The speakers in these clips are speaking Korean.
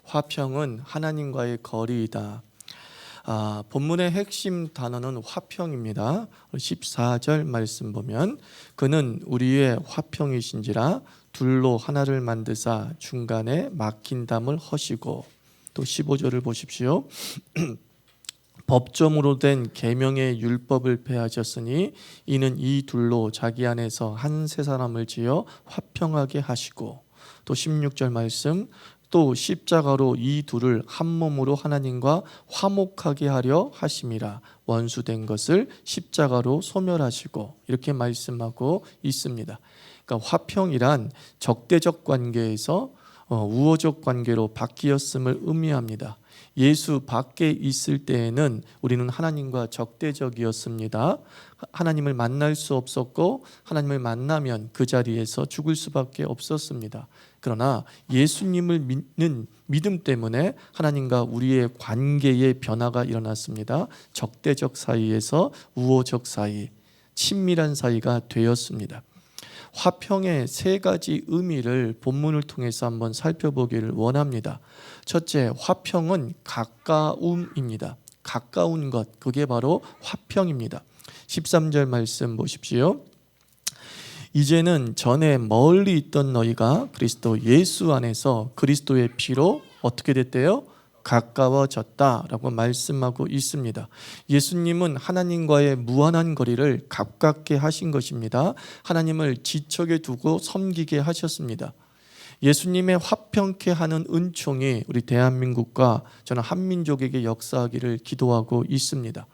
화평은 하나님과의 거리이다. 본문의 핵심 단어는 화평입니다. 14절 말씀 보면 그는 우리의 화평이신지라 둘로 하나를 만드사 중간에 막힌 담을 허시고, 또 15절을 보십시오. 법정으로 된 계명의 율법을 폐하셨으니 이는 이 둘로 자기 안에서 한 세 사람을 지어 화평하게 하시고, 또 16절 말씀 또 십자가로 이 둘을 한 몸으로 하나님과 화목하게 하려 하심이라 원수된 것을 십자가로 소멸하시고, 이렇게 말씀하고 있습니다. 그러니까 화평이란 적대적 관계에서 우호적 관계로 바뀌었음을 의미합니다. 예수 밖에 있을 때에는 우리는 하나님과 적대적이었습니다. 하나님을 만날 수 없었고 하나님을 만나면 그 자리에서 죽을 수밖에 없었습니다. 그러나 예수님을 믿는 믿음 때문에 하나님과 우리의 관계의 변화가 일어났습니다. 적대적 사이에서 우호적 사이, 친밀한 사이가 되었습니다. 화평의 세 가지 의미를 본문을 통해서 한번 살펴보기를 원합니다. 첫째, 화평은 가까움입니다. 가까운 것, 그게 바로 화평입니다. 13절 말씀 보십시오. 이제는 전에 멀리 있던 너희가 그리스도 예수 안에서 그리스도의 피로 어떻게 됐대요? 가까워졌다라고 말씀하고 있습니다. 예수님은 하나님과의 무한한 거리를 가깝게 하신 것입니다. 하나님을 지척에 두고 섬기게 하셨습니다. 예수님의 화평케 하는 은총이 우리 대한민국과 저는 한민족에게 역사하기를 기도하고 있습니다.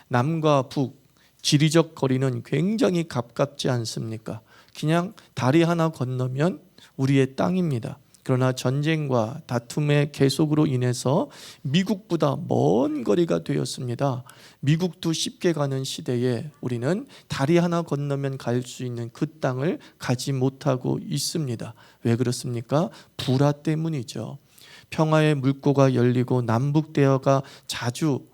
남과 북, 지리적 거리는 굉장히 가깝지 않습니까? 그냥 다리 하나 건너면 우리의 땅입니다. 그러나 전쟁과 다툼의 계속으로 인해서 미국보다 먼 거리가 되었습니다. 미국도 쉽게 가는 시대에 우리는 다리 하나 건너면 갈 수 있는 그 땅을 가지 못하고 있습니다. 왜 그렇습니까? 불화 때문이죠. 평화의 물꼬가 열리고 남북 대화가 자주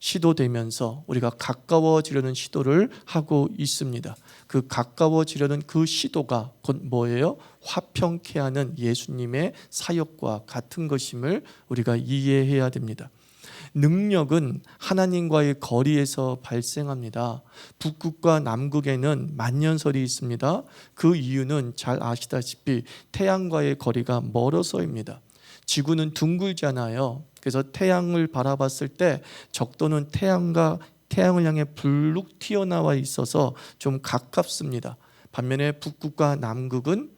시도되면서 우리가 가까워지려는 시도를 하고 있습니다. 그 가까워지려는 그 시도가 곧 뭐예요? 화평케 하는 예수님의 사역과 같은 것임을 우리가 이해해야 됩니다. 능력은 하나님과의 거리에서 발생합니다. 북극과 남극에는 만년설이 있습니다. 그 이유는 잘 아시다시피 태양과의 거리가 멀어서입니다. 지구는 둥글잖아요. 그래서 태양을 바라봤을 때 적도는 태양을 향해 불룩 튀어나와 있어서 좀 가깝습니다. 반면에 북극과 남극은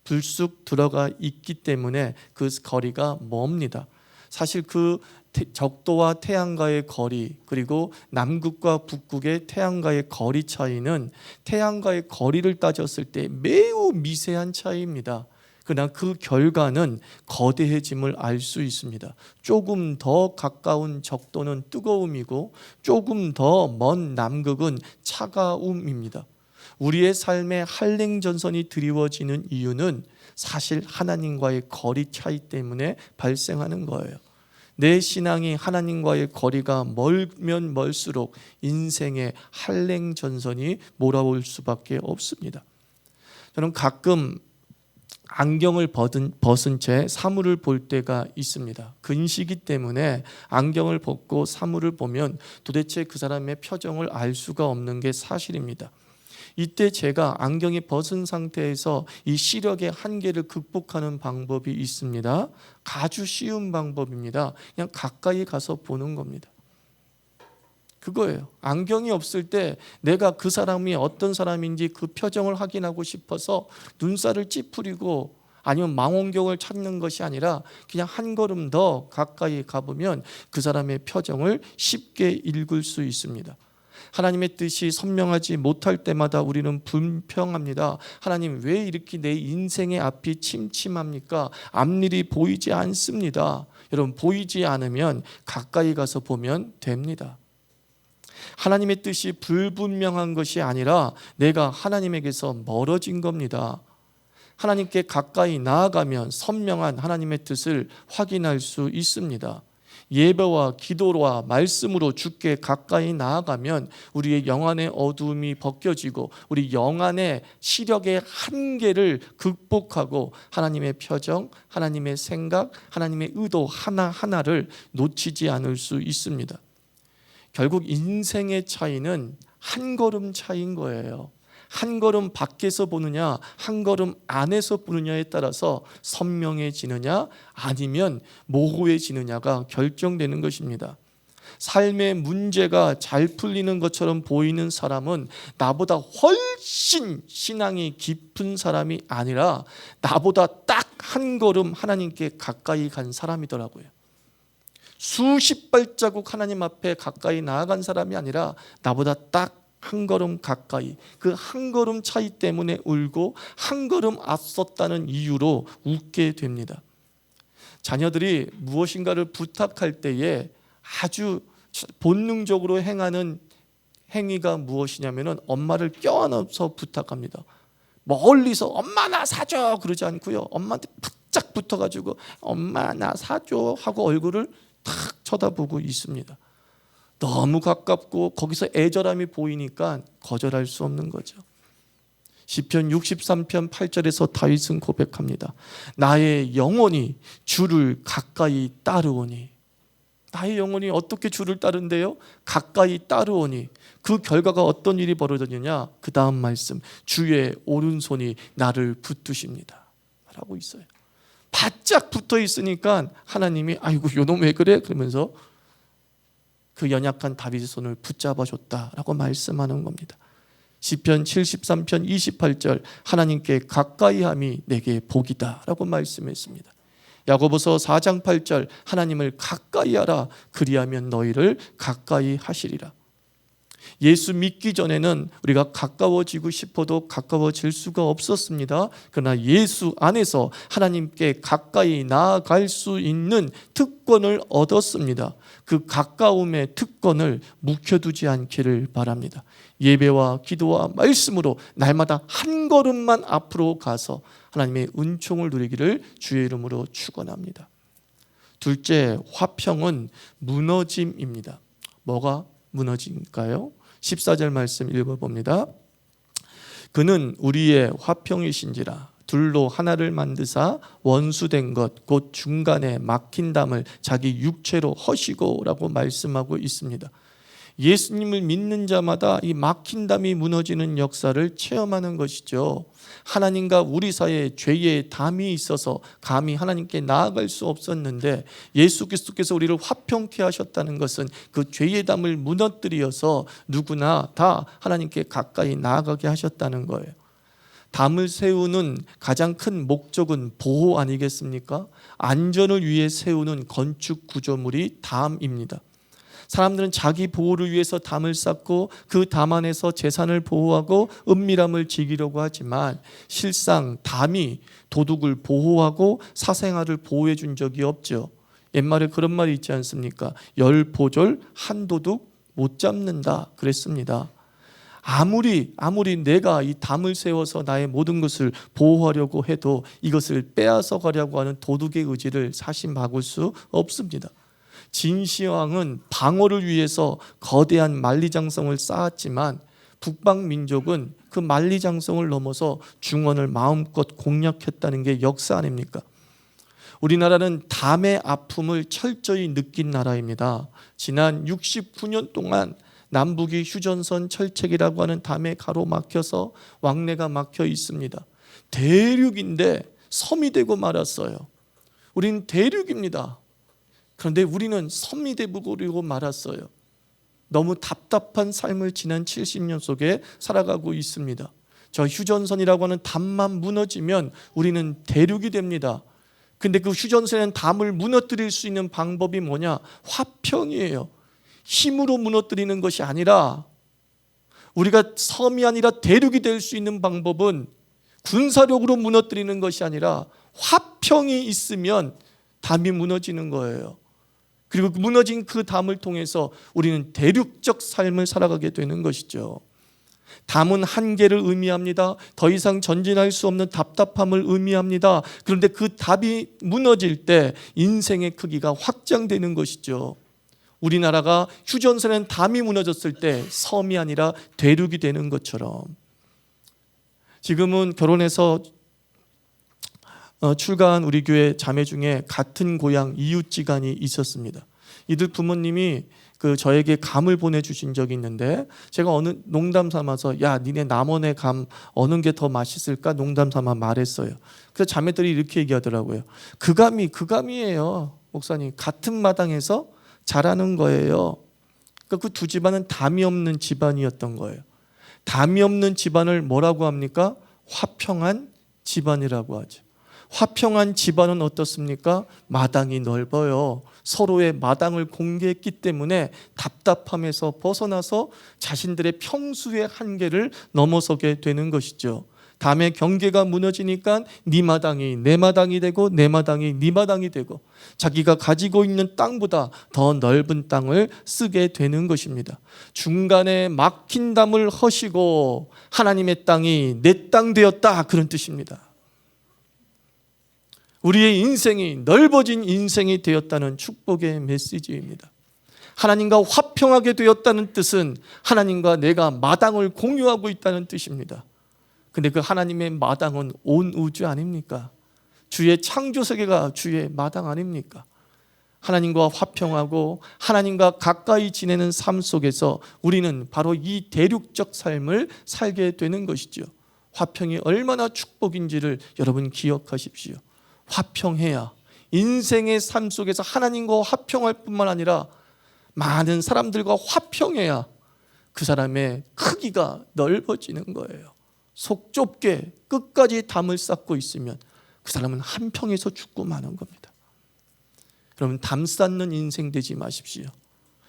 불쑥 들어가 있기 때문에 그 거리가 멉니다. 사실 그 적도와 태양과의 거리, 그리고 남극과 북극의 태양과의 거리 차이는 태양과의 거리를 따졌을 때 매우 미세한 차이입니다. 그러나 그 결과는 거대해짐을 알 수 있습니다. 조금 더 가까운 적도는 뜨거움이고 조금 더 먼 남극은 차가움입니다. 우리의 삶의 한랭전선이 드리워지는 이유는 사실 하나님과의 거리 차이 때문에 발생하는 거예요. 내 신앙이 하나님과의 거리가 멀면 멀수록 인생의 한랭전선이 몰아올 수밖에 없습니다. 저는 가끔 안경을 벗은 채 사물을 볼 때가 있습니다. 근시기 때문에 안경을 벗고 사물을 보면 도대체 그 사람의 표정을 알 수가 없는 게 사실입니다. 이때 제가 안경이 벗은 상태에서 이 시력의 한계를 극복하는 방법이 있습니다. 아주 쉬운 방법입니다. 그냥 가까이 가서 보는 겁니다. 그거예요. 안경이 없을 때 내가 그 사람이 어떤 사람인지 그 표정을 확인하고 싶어서 눈살을 찌푸리고 아니면 망원경을 찾는 것이 아니라 그냥 한 걸음 더 가까이 가보면 그 사람의 표정을 쉽게 읽을 수 있습니다. 하나님의 뜻이 선명하지 못할 때마다 우리는 불평합니다. 하나님, 왜 이렇게 내 인생의 앞이 침침합니까? 앞일이 보이지 않습니다. 여러분, 보이지 않으면 가까이 가서 보면 됩니다. 하나님의 뜻이 불분명한 것이 아니라 내가 하나님에게서 멀어진 겁니다. 하나님께 가까이 나아가면 선명한 하나님의 뜻을 확인할 수 있습니다. 예배와 기도와 말씀으로 주께 가까이 나아가면 우리의 영안의 어두움이 벗겨지고 우리 영안의 시력의 한계를 극복하고 하나님의 표정, 하나님의 생각, 하나님의 의도 하나하나를 놓치지 않을 수 있습니다. 결국 인생의 차이는 한 걸음 차이인 거예요. 한 걸음 밖에서 보느냐 한 걸음 안에서 보느냐에 따라서 선명해지느냐 아니면 모호해지느냐가 결정되는 것입니다. 삶의 문제가 잘 풀리는 것처럼 보이는 사람은 나보다 훨씬 신앙이 깊은 사람이 아니라 나보다 딱 한 걸음 하나님께 가까이 간 사람이더라고요. 수십 발자국 하나님 앞에 가까이 나아간 사람이 아니라 나보다 딱 한 걸음 가까이, 그 한 걸음 차이 때문에 울고 한 걸음 앞섰다는 이유로 웃게 됩니다. 자녀들이 무엇인가를 부탁할 때에 아주 본능적으로 행하는 행위가 무엇이냐면은 엄마를 껴안아서 부탁합니다. 멀리서 엄마 나 사줘 그러지 않고요, 엄마한테 바짝 붙어가지고 엄마 나 사줘 하고 얼굴을 탁 쳐다보고 있습니다. 너무 가깝고 거기서 애절함이 보이니까 거절할 수 없는 거죠. 시편 63편 8절에서 다윗은 고백합니다. 나의 영혼이 주를 가까이 따르오니. 나의 영혼이 어떻게 주를 따른대요? 가까이 따르오니. 그 결과가 어떤 일이 벌어졌느냐? 그 다음 말씀, 주의 오른손이 나를 붙드십니다 라고 있어요. 바짝 붙어 있으니까 하나님이 아이고 요놈 왜 그래? 그러면서 그 연약한 다윗의 손을 붙잡아 줬다라고 말씀하는 겁니다. 시편 73편 28절 하나님께 가까이함이 내게 복이다라고 말씀했습니다. 야고보서 4장 8절 하나님을 가까이하라 그리하면 너희를 가까이 하시리라. 예수 믿기 전에는 우리가 가까워지고 싶어도 가까워질 수가 없었습니다. 그러나 예수 안에서 하나님께 가까이 나아갈 수 있는 특권을 얻었습니다. 그 가까움의 특권을 묵혀두지 않기를 바랍니다. 예배와 기도와 말씀으로 날마다 한 걸음만 앞으로 가서 하나님의 은총을 누리기를 주의 이름으로 축원합니다. 둘째, 화평은 무너짐입니다. 뭐가 무너질까요? 14절 말씀 읽어봅니다. 그는 우리의 화평이신지라 둘로 하나를 만드사 원수된 것 곧 중간에 막힌 담을 자기 육체로 허시고 라고 말씀하고 있습니다. 예수님을 믿는 자마다 이 막힌 담이 무너지는 역사를 체험하는 것이죠. 하나님과 우리 사이에 죄의 담이 있어서 감히 하나님께 나아갈 수 없었는데 예수 그리스도께서 우리를 화평케 하셨다는 것은 그 죄의 담을 무너뜨려서 누구나 다 하나님께 가까이 나아가게 하셨다는 거예요. 담을 세우는 가장 큰 목적은 보호 아니겠습니까? 안전을 위해 세우는 건축 구조물이 담입니다. 사람들은 자기 보호를 위해서 담을 쌓고 그 담 안에서 재산을 보호하고 은밀함을 지키려고 하지만 실상 담이 도둑을 보호하고 사생활을 보호해 준 적이 없죠. 옛말에 그런 말이 있지 않습니까? 열 보졸 한 도둑 못 잡는다 그랬습니다. 아무리 내가 이 담을 세워서 나의 모든 것을 보호하려고 해도 이것을 빼앗아 가려고 하는 도둑의 의지를 사실 막을 수 없습니다. 진시황은 방어를 위해서 거대한 만리장성을 쌓았지만 북방 민족은 그 만리장성을 넘어서 중원을 마음껏 공략했다는 게 역사 아닙니까? 우리나라는 담의 아픔을 철저히 느낀 나라입니다. 지난 69년 동안 남북이 휴전선 철책이라고 하는 담에 가로막혀서 왕래가 막혀 있습니다. 대륙인데 섬이 되고 말았어요. 우리는 대륙입니다. 그런데 우리는 섬이 되고 말았어요. 너무 답답한 삶을 지난 70년 속에 살아가고 있습니다. 저 휴전선이라고 하는 담만 무너지면 우리는 대륙이 됩니다. 근데 그 휴전선의 담을 무너뜨릴 수 있는 방법이 뭐냐? 화평이에요. 힘으로 무너뜨리는 것이 아니라 우리가 섬이 아니라 대륙이 될 수 있는 방법은 군사력으로 무너뜨리는 것이 아니라 화평이 있으면 담이 무너지는 거예요. 그리고 무너진 그 담을 통해서 우리는 대륙적 삶을 살아가게 되는 것이죠. 담은 한계를 의미합니다. 더 이상 전진할 수 없는 답답함을 의미합니다. 그런데 그 답이 무너질 때 인생의 크기가 확장되는 것이죠. 우리나라가 휴전선엔 담이 무너졌을 때 섬이 아니라 대륙이 되는 것처럼 지금은 결혼해서 출가한 우리 교회 자매 중에 같은 고향 이웃지간이 있었습니다. 이들 부모님이 저에게 감을 보내주신 적이 있는데 제가 어느 농담 삼아서 야 니네 남원의 감 어느 게 더 맛있을까 농담 삼아 말했어요. 그래서 자매들이 이렇게 얘기하더라고요. 그 감이에요. 목사님 같은 마당에서 자라는 거예요. 그러니까 그 두 집안은 담이 없는 집안이었던 거예요. 담이 없는 집안을 뭐라고 합니까? 화평한 집안이라고 하죠. 화평한 집안은 어떻습니까? 마당이 넓어요. 서로의 마당을 공개했기 때문에 답답함에서 벗어나서 자신들의 평수의 한계를 넘어서게 되는 것이죠. 담의 경계가 무너지니까 네 마당이 내 마당이 되고 내 마당이 네 마당이 되고 자기가 가지고 있는 땅보다 더 넓은 땅을 쓰게 되는 것입니다. 중간에 막힌 담을 허시고 하나님의 땅이 내 땅 되었다, 그런 뜻입니다. 우리의 인생이 넓어진 인생이 되었다는 축복의 메시지입니다. 하나님과 화평하게 되었다는 뜻은 하나님과 내가 마당을 공유하고 있다는 뜻입니다. 근데 그 하나님의 마당은 온 우주 아닙니까? 주의 창조 세계가 주의 마당 아닙니까? 하나님과 화평하고 하나님과 가까이 지내는 삶 속에서 우리는 바로 이 대륙적 삶을 살게 되는 것이죠. 화평이 얼마나 축복인지를 여러분 기억하십시오. 화평해야 인생의 삶 속에서 하나님과 화평할 뿐만 아니라 많은 사람들과 화평해야 그 사람의 크기가 넓어지는 거예요. 속 좁게 끝까지 담을 쌓고 있으면 그 사람은 한평에서 죽고 마는 겁니다. 여러분 담 쌓는 인생 되지 마십시오.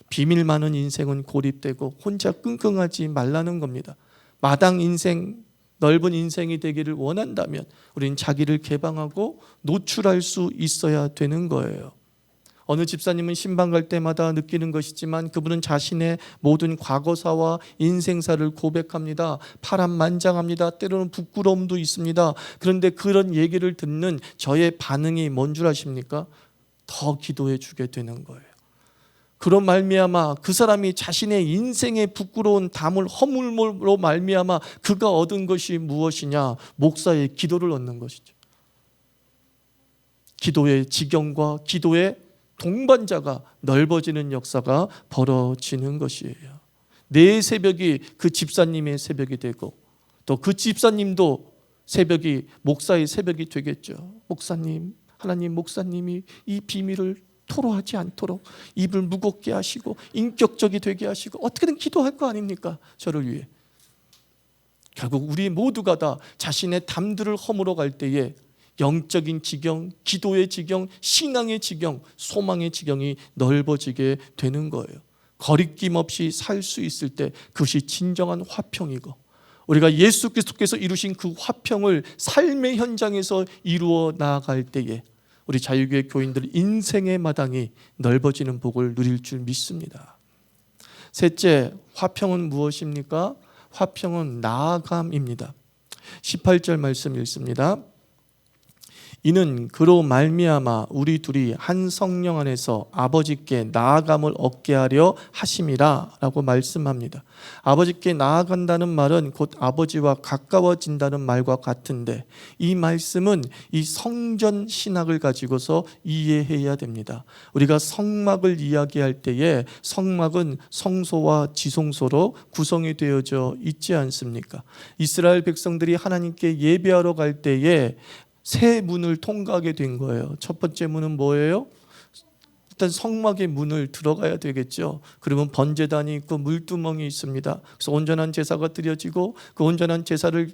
비밀 많은 인생은 고립되고 혼자 끙끙하지 말라는 겁니다. 마당 인생, 넓은 인생이 되기를 원한다면 우리는 자기를 개방하고 노출할 수 있어야 되는 거예요. 어느 집사님은 신방 갈 때마다 느끼는 것이지만 그분은 자신의 모든 과거사와 인생사를 고백합니다. 파란만장합니다. 때로는 부끄러움도 있습니다. 그런데 그런 얘기를 듣는 저의 반응이 뭔 줄 아십니까? 더 기도해 주게 되는 거예요. 그런 말미암아 그 사람이 자신의 인생의 부끄러운 담을 허물므로 말미암아 그가 얻은 것이 무엇이냐? 목사의 기도를 얻는 것이죠. 기도의 지경과 기도의 동반자가 넓어지는 역사가 벌어지는 것이에요. 내 새벽이 그 집사님의 새벽이 되고 또 그 집사님도 새벽이 목사의 새벽이 되겠죠. 목사님, 하나님 목사님이 이 비밀을 토로하지 않도록 입을 무겁게 하시고 인격적이 되게 하시고 어떻게든 기도할 거 아닙니까? 저를 위해. 결국 우리 모두가 다 자신의 담들을 허물어 갈 때에 영적인 지경, 기도의 지경, 신앙의 지경, 소망의 지경이 넓어지게 되는 거예요. 거리낌 없이 살 수 있을 때 그것이 진정한 화평이고 우리가 예수 그리스도께서 이루신 그 화평을 삶의 현장에서 이루어 나아갈 때에 우리 자유교회 교인들 인생의 마당이 넓어지는 복을 누릴 줄 믿습니다. 셋째, 화평은 무엇입니까? 화평은 나아감입니다. 18절 말씀 읽습니다. 이는 그로 말미암아 우리 둘이 한 성령 안에서 아버지께 나아감을 얻게 하려 하심이라 라고 말씀합니다. 아버지께 나아간다는 말은 곧 아버지와 가까워진다는 말과 같은데 이 말씀은 이 성전 신학을 가지고서 이해해야 됩니다. 우리가 성막을 이야기할 때에 성막은 성소와 지성소로 구성이 되어져 있지 않습니까? 이스라엘 백성들이 하나님께 예배하러 갈 때에 세 문을 통과하게 된 거예요. 첫 번째 문은 뭐예요? 일단 성막의 문을 들어가야 되겠죠. 그러면 번제단이 있고 물두멍이 있습니다. 그래서 온전한 제사가 드려지고 그 온전한 제사를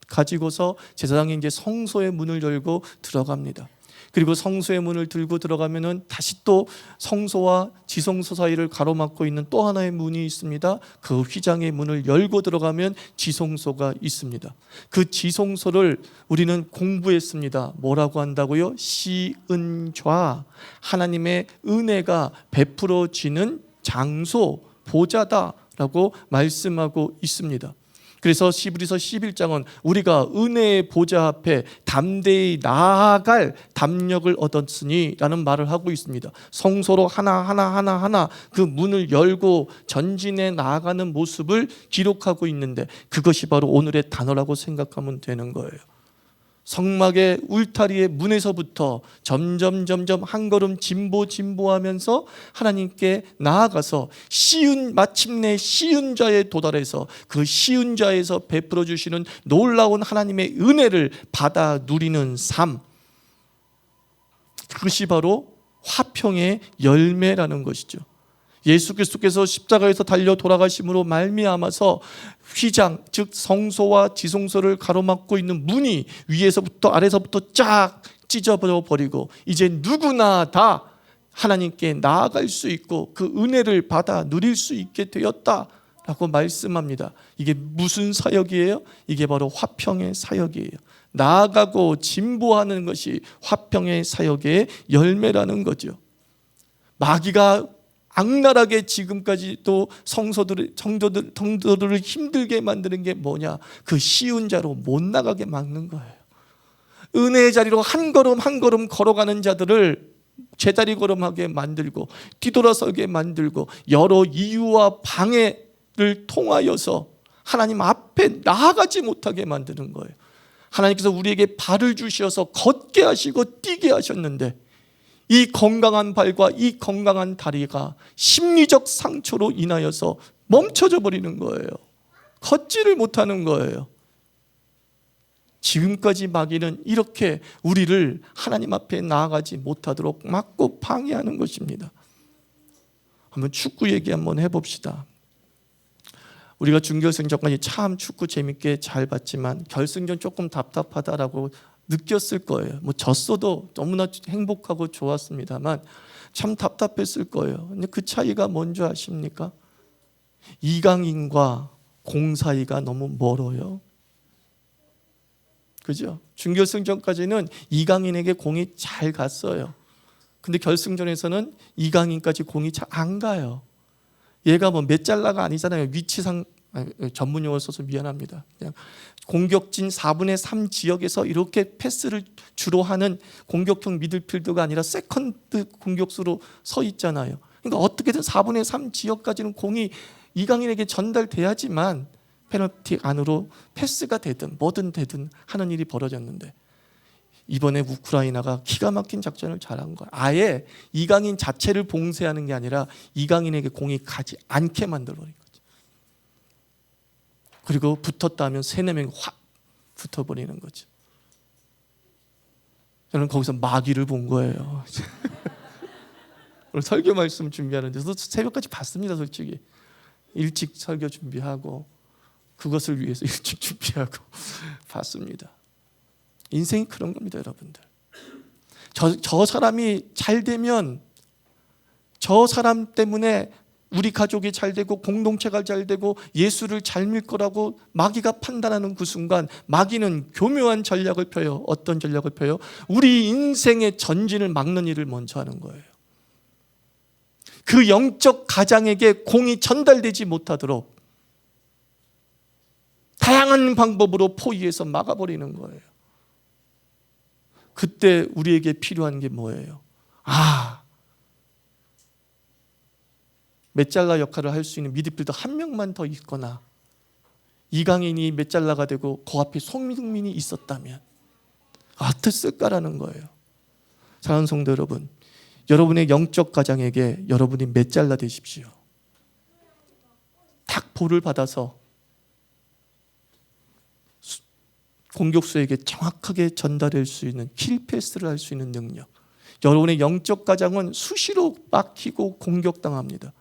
가지고서 제사장이 이제 성소의 문을 열고 들어갑니다. 그리고 성소의 문을 들고 들어가면은 다시 또 성소와 지성소 사이를 가로막고 있는 또 하나의 문이 있습니다. 그 휘장의 문을 열고 들어가면 지성소가 있습니다. 그 지성소를 우리는 공부했습니다. 뭐라고 한다고요? 시은좌, 하나님의 은혜가 베풀어지는 장소, 보좌다라고 말씀하고 있습니다. 그래서 히브리서 11장은 우리가 은혜의 보좌 앞에 담대히 나아갈 담력을 얻었으니 라는 말을 하고 있습니다. 성소로 하나 그 문을 열고 전진해 나아가는 모습을 기록하고 있는데, 그것이 바로 오늘의 단어라고 생각하면 되는 거예요. 성막의 울타리의 문에서부터 점점 한 걸음 진보하면서 하나님께 나아가서 마침내 쉬운 자에 도달해서 그 쉬운 자에서 베풀어 주시는 놀라운 하나님의 은혜를 받아 누리는 삶, 그것이 바로 화평의 열매라는 것이죠. 예수 그리스도께서 십자가에서 달려 돌아가심으로 말미암아서 휘장, 즉 성소와 지성소를 가로막고 있는 문이 위에서부터 아래서부터 쫙 찢어져 버리고 이제 누구나 다 하나님께 나아갈 수 있고 그 은혜를 받아 누릴 수 있게 되었다라고 말씀합니다. 이게 무슨 사역이에요? 이게 바로 화평의 사역이에요. 나아가고 진보하는 것이 화평의 사역의 열매라는 거죠. 마귀가 악랄하게 지금까지 또 성도들을 힘들게 만드는 게 뭐냐? 그 쉬운 자로 못 나가게 막는 거예요. 은혜의 자리로 한 걸음 걸어가는 자들을 제자리 걸음하게 만들고 뒤돌아서게 만들고 여러 이유와 방해를 통하여서 하나님 앞에 나아가지 못하게 만드는 거예요. 하나님께서 우리에게 발을 주셔서 걷게 하시고 뛰게 하셨는데, 이 건강한 발과 이 건강한 다리가 심리적 상처로 인하여서 멈춰져 버리는 거예요. 걷지를 못하는 거예요. 지금까지 마귀는 이렇게 우리를 하나님 앞에 나아가지 못하도록 막고 방해하는 것입니다. 한번 축구 얘기 한번 해봅시다. 우리가 준결승전까지 참 축구 재밌게 잘 봤지만 결승전 조금 답답하다라고 느꼈을 거예요. 졌어도 너무나 행복하고 좋았습니다만 참 답답했을 거예요. 근데 그 차이가 뭔지 아십니까? 이강인과 공 사이가 너무 멀어요. 그죠? 준결승전까지는 이강인에게 공이 잘 갔어요. 근데 결승전에서는 이강인까지 공이 잘 안 가요. 얘가 메잘라가 아니잖아요. 위치상 전문 용어 써서 미안합니다. 그냥 공격진 4분의 3 지역에서 이렇게 패스를 주로 하는 공격형 미들필더가 아니라 세컨드 공격수로 서 있잖아요. 그러니까 어떻게든 4분의 3 지역까지는 공이 이강인에게 전달돼야지만 페널티 안으로 패스가 되든 뭐든 되든 하는 일이 벌어졌는데, 이번에 우크라이나가 기가 막힌 작전을 잘한 거야. 아예 이강인 자체를 봉쇄하는 게 아니라 이강인에게 공이 가지 않게 만들어버린 거죠. 그리고 붙었다 하면 3-4명이 확 붙어버리는 거죠. 저는 거기서 마귀를 본 거예요. 오늘 설교 말씀 준비하는데 저도 새벽까지 봤습니다. 솔직히 일찍 설교 준비하고 그것을 위해서 일찍 준비하고 봤습니다. 인생이 그런 겁니다, 여러분들. 저 사람이 잘 되면 저 사람 때문에 우리 가족이 잘 되고 공동체가 잘 되고 예수를 잘 믿을 거라고 마귀가 판단하는 그 순간 마귀는 교묘한 전략을 펴요. 어떤 전략을 펴요? 우리 인생의 전진을 막는 일을 먼저 하는 거예요. 그 영적 가장에게 공이 전달되지 못하도록 다양한 방법으로 포위해서 막아버리는 거예요. 그때 우리에게 필요한 게 뭐예요? 메잘라 역할을 할 수 있는 미드필더 한 명만 더 있거나 이강인이 메잘라가 되고 그 앞에 손흥민이 있었다면 어땠을까라는 거예요. 사랑하는 성도 여러분, 여러분의 영적 가장에게 여러분이 메잘라 되십시오. 딱 볼을 받아서 공격수에게 정확하게 전달할 수 있는 킬패스를 할 수 있는 능력. 여러분의 영적 가장은 수시로 막히고 공격당합니다.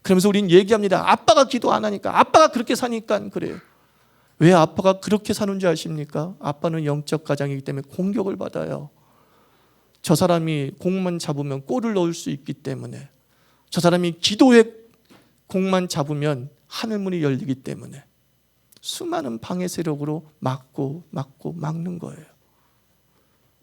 그러면서 우리는 얘기합니다. 아빠가 기도 안 하니까, 아빠가 그렇게 사니까 그래요. 왜 아빠가 그렇게 사는지 아십니까? 아빠는 영적 가장이기 때문에 공격을 받아요. 저 사람이 공만 잡으면 골을 넣을 수 있기 때문에, 저 사람이 기도의 공만 잡으면 하늘문이 열리기 때문에 수많은 방해 세력으로 막는 거예요.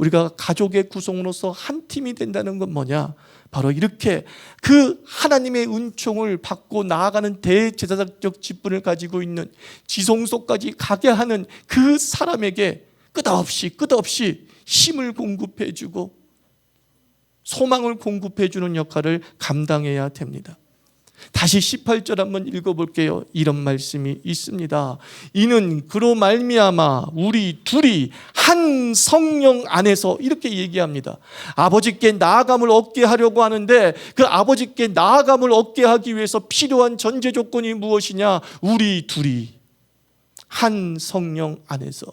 우리가 가족의 구성으로서 한 팀이 된다는 건 뭐냐? 바로 이렇게 그 하나님의 은총을 받고 나아가는 대제사장적 직분을 가지고 있는 지성소까지 가게 하는 그 사람에게 끝없이 힘을 공급해주고 소망을 공급해주는 역할을 감당해야 됩니다. 다시 18절 한번 읽어볼게요. 이런 말씀이 있습니다. 이는 그로 말미암아 우리 둘이 한 성령 안에서, 이렇게 얘기합니다. 아버지께 나아감을 얻게 하려고 하는데 그 아버지께 나아감을 얻게 하기 위해서 필요한 전제 조건이 무엇이냐? 우리 둘이 한 성령 안에서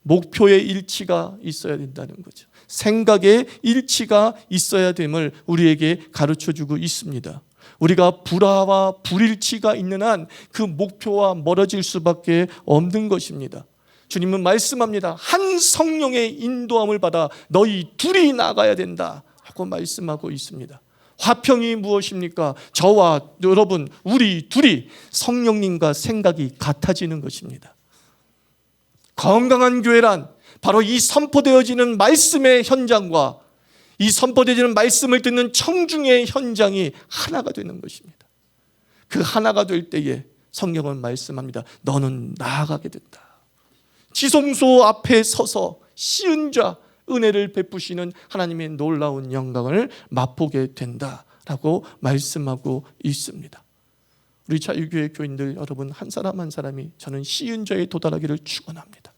목표의 일치가 있어야 된다는 거죠. 생각의 일치가 있어야 됨을 우리에게 가르쳐주고 있습니다. 우리가 불화와 불일치가 있는 한 그 목표와 멀어질 수밖에 없는 것입니다. 주님은 말씀합니다. 한 성령의 인도함을 받아 너희 둘이 나가야 된다 하고 말씀하고 있습니다. 화평이 무엇입니까? 저와 여러분, 우리 둘이 성령님과 생각이 같아지는 것입니다. 건강한 교회란 바로 이 선포되어지는 말씀의 현장과 이 선포되어지는 말씀을 듣는 청중의 현장이 하나가 되는 것입니다. 그 하나가 될 때에 성경은 말씀합니다. 너는 나아가게 된다. 지성소 앞에 서서 시은 자 은혜를 베푸시는 하나님의 놀라운 영광을 맛보게 된다라고 말씀하고 있습니다. 우리 자유교회 교인들 여러분, 한 사람 한 사람이 저는 시은 자에 도달하기를 축원합니다.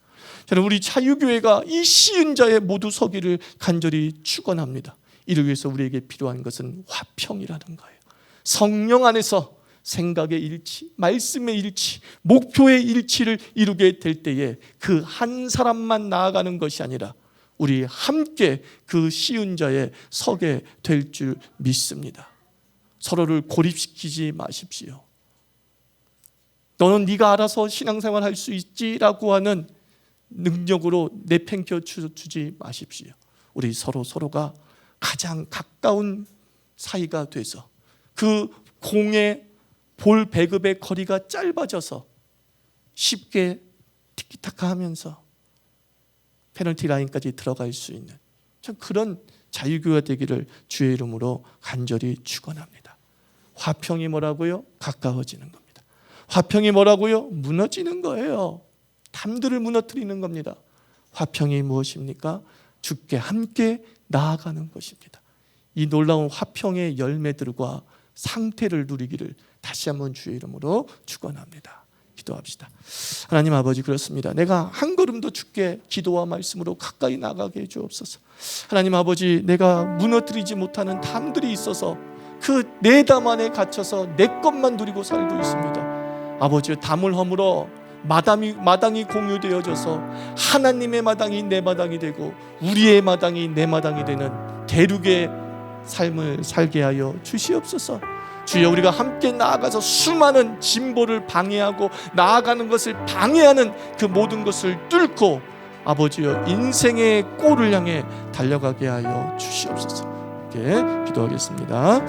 저는 우리 자유교회가 이 시은 자에 모두 서기를 간절히 축원합니다. 이를 위해서 우리에게 필요한 것은 화평이라는 거예요. 성령 안에서 생각의 일치, 말씀의 일치, 목표의 일치를 이루게 될 때에 그 한 사람만 나아가는 것이 아니라 우리 함께 그 시은 자에 서게 될 줄 믿습니다. 서로를 고립시키지 마십시오. 너는 네가 알아서 신앙생활 할 수 있지라고 하는 능력으로 내팽겨 주지 마십시오. 우리 서로가 가장 가까운 사이가 돼서 그 공의 볼 배급의 거리가 짧아져서 쉽게 티키타카 하면서 페널티 라인까지 들어갈 수 있는 참 그런 자유교회가 되기를 주의 이름으로 간절히 축원합니다. 화평이 뭐라고요? 가까워지는 겁니다. 화평이 뭐라고요? 무너지는 거예요. 담들을 무너뜨리는 겁니다. 화평이 무엇입니까? 주께 함께 나아가는 것입니다. 이 놀라운 화평의 열매들과 상태를 누리기를 다시 한번 주의 이름으로 축원합니다. 기도합시다. 하나님 아버지, 그렇습니다. 내가 한 걸음도 주께 기도와 말씀으로 가까이 나가게 해주옵소서. 하나님 아버지, 내가 무너뜨리지 못하는 담들이 있어서 그 내 담 안에 갇혀서 내 것만 누리고 살고 있습니다. 아버지, 담을 허물어 마당이 공유되어져서 하나님의 마당이 내 마당이 되고 우리의 마당이 내 마당이 되는 대륙의 삶을 살게 하여 주시옵소서. 주여, 우리가 함께 나아가서 수많은 진보를 방해하고 나아가는 것을 방해하는 그 모든 것을 뚫고 아버지여 인생의 골을 향해 달려가게 하여 주시옵소서. 이렇게 기도하겠습니다.